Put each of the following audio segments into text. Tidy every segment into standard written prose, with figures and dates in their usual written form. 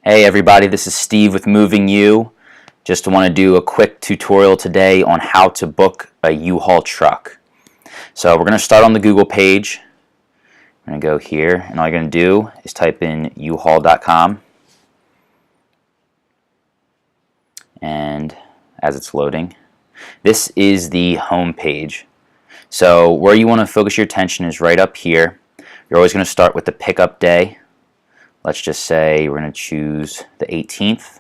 Hey everybody, this is Steve with Moving U. Just want to do a quick tutorial today on how to book a U-Haul truck. So we're going to start on the Google page. I'm going to go here, and all you're going to do is type in uhaul.com. And as it's loading, this is the home page. So where you want to focus your attention is right up here. You're always going to start with the pickup day. Let's just say we're going to choose the 18th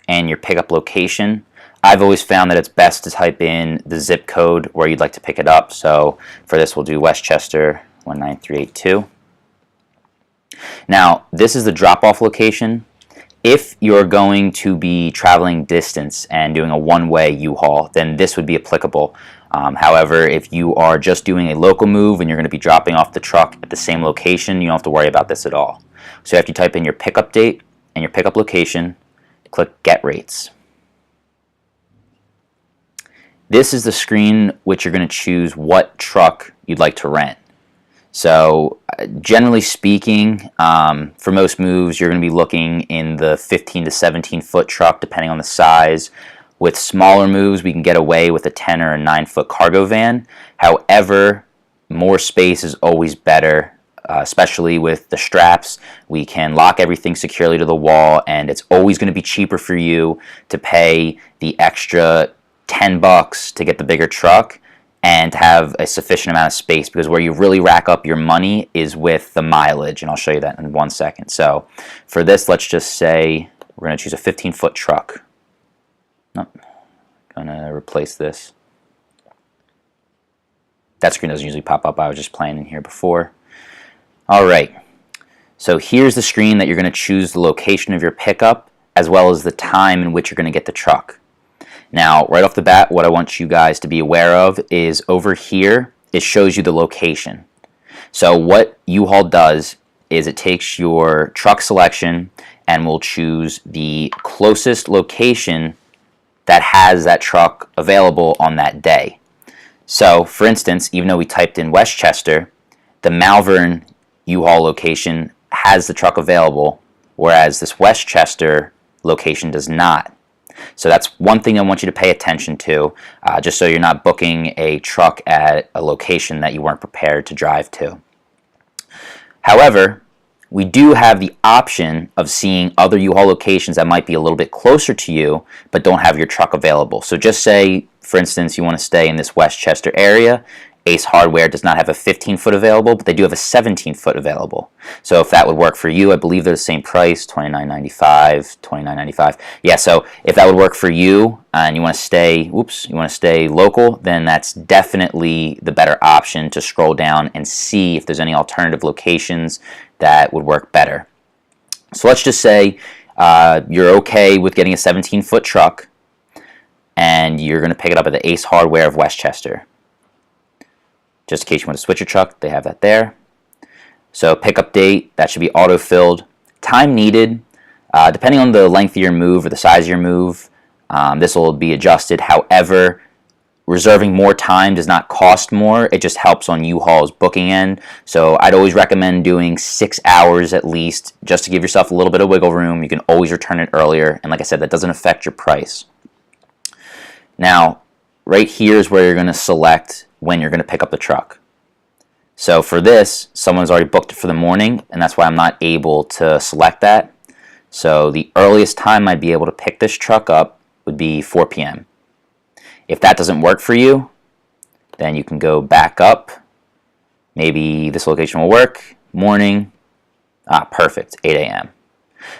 and your pickup location. I've always found that it's best to type in the zip code where you'd like to pick it up. So for this we'll do Westchester 19382. Now this is the drop-off location. If you're going to be traveling distance and doing a one-way U-Haul, then this would be applicable. However, if you are just doing a local move and you're going to be dropping off the truck at the same location, you don't have to worry about this at all. So after you type in your pickup date and your pickup location, click Get Rates. This is the screen which you're going to choose what truck you'd like to rent. So generally speaking, for most moves, you're going to be looking in the 15 to 17 foot truck, depending on the size. With smaller moves, we can get away with a 10 or a 9 foot cargo van. However, more space is always better. Especially with the straps, we can lock everything securely to the wall, and it's always going to be cheaper for you to pay the extra $10 to get the bigger truck and have a sufficient amount of space, because where you really rack up your money is with the mileage, and I'll show you that in 1 second. So for this, let's just say we're going to choose a 15-foot truck. Nope. I'm going to replace this. That screen doesn't usually pop up. I was just playing in here before. Alright, so here's the screen that you're going to choose the location of your pickup as well as the time in which you're going to get the truck. Now, right off the bat, what I want you guys to be aware of is over here, it shows you the location. So what U-Haul does is it takes your truck selection and will choose the closest location that has that truck available on that day. So, for instance, even though we typed in Westchester, the Malvern U-Haul location has the truck available, whereas this Westchester location does not. So that's one thing I want you to pay attention to, just so you're not booking a truck at a location that you weren't prepared to drive to. However, we do have the option of seeing other U-Haul locations that might be a little bit closer to you, but don't have your truck available. So just say, for instance, you want to stay in this Westchester area. Ace Hardware does not have a 15-foot available, but they do have a 17-foot available. So if that would work for you, I believe they're the same price, $29.95, $29.95. Yeah, so if that would work for you and you want to stay, local, then that's definitely the better option to scroll down and see if there's any alternative locations that would work better. So let's just say you're okay with getting a 17-foot truck and you're going to pick it up at the Ace Hardware of Westchester. Just in case you want to switch your truck, they have that there. So pickup date, that should be auto-filled. Time needed, depending on the length of your move or the size of your move, this will be adjusted. However, reserving more time does not cost more. It just helps on U-Haul's booking end. So I'd always recommend doing 6 hours at least, just to give yourself a little bit of wiggle room. You can always return it earlier. And like I said, that doesn't affect your price. Now, right here is where you're going to select when you're going to pick up the truck. So for this, someone's already booked it for the morning, and that's why I'm not able to select that. So the earliest time I'd be able to pick this truck up would be 4 p.m. If that doesn't work for you, then you can go back up. Maybe this location will work. Morning. Perfect. 8 a.m.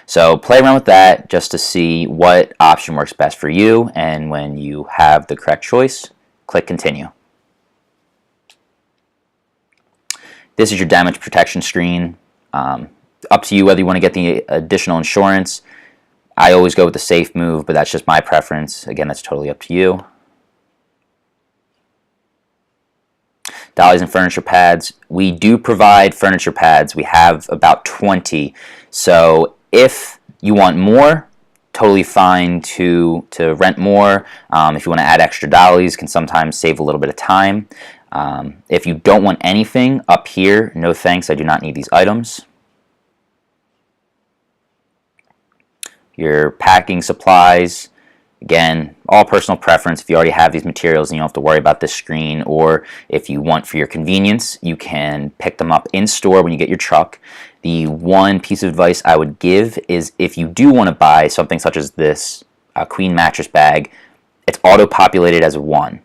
So play around with that just to see what option works best for you, and when you have the correct choice, click Continue. This is your damage protection screen. Up to you whether you want to get the additional insurance. I always go with the safe move, but that's just my preference. Again, that's totally up to you. Dollies and furniture pads. We do provide furniture pads. We have about 20. So if you want more, totally fine to rent more. If you want to add extra dollies, can sometimes save a little bit of time. If you don't want anything up here, no thanks, I do not need these items. your packing supplies. Again, all personal preference. If you already have these materials and you don't have to worry about this screen, or if you want for your convenience, you can pick them up in store when you get your truck. The one piece of advice I would give is if you do want to buy something such as this queen mattress bag, it's auto-populated as a 1.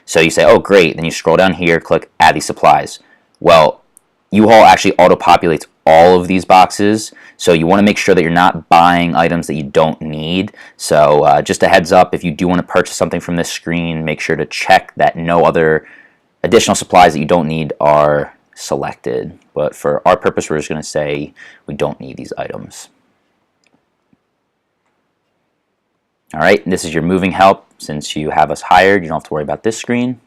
So you say, oh great, then you scroll down here, click add these supplies. Well, U-Haul actually auto-populates all of these boxes, so you want to make sure that you're not buying items that you don't need. So just a heads up, if you do want to purchase something from this screen, make sure to check that no other additional supplies that you don't need are selected. But for our purpose, we're just going to say we don't need these items. Alright, this is your moving help. Since you have us hired, you don't have to worry about this screen.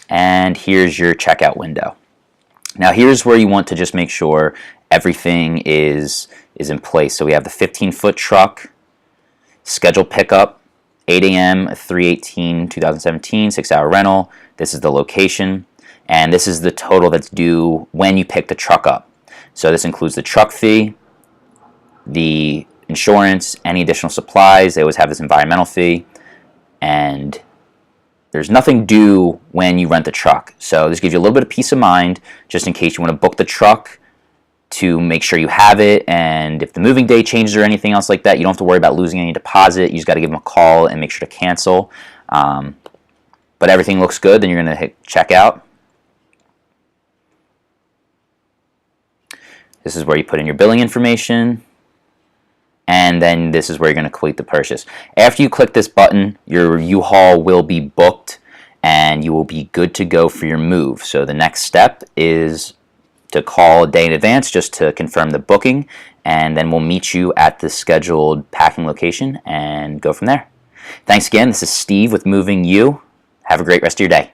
And here's your checkout window. Now here's where you want to just make sure everything is in place. So we have the 15-foot truck, scheduled pickup, 8 a.m. 3/18/2017, 6-hour rental. This is the location, and this is the total that's due when you pick the truck up. So this includes the truck fee, the insurance, any additional supplies. They always have this environmental fee, and there's nothing due when you rent the truck. So this gives you a little bit of peace of mind just in case you want to book the truck to make sure you have it, and if the moving day changes or anything else like that, you don't have to worry about losing any deposit. You just got to give them a call and make sure to cancel. But everything looks good, then you're going to hit checkout. This is where you put in your billing information, and then this is where you're going to complete the purchase. After you click this button, your U-Haul will be booked and you will be good to go for your move. So the next step is to call a day in advance just to confirm the booking, and then we'll meet you at the scheduled packing location and go from there. Thanks again. This is Steve with Moving U. Have a great rest of your day.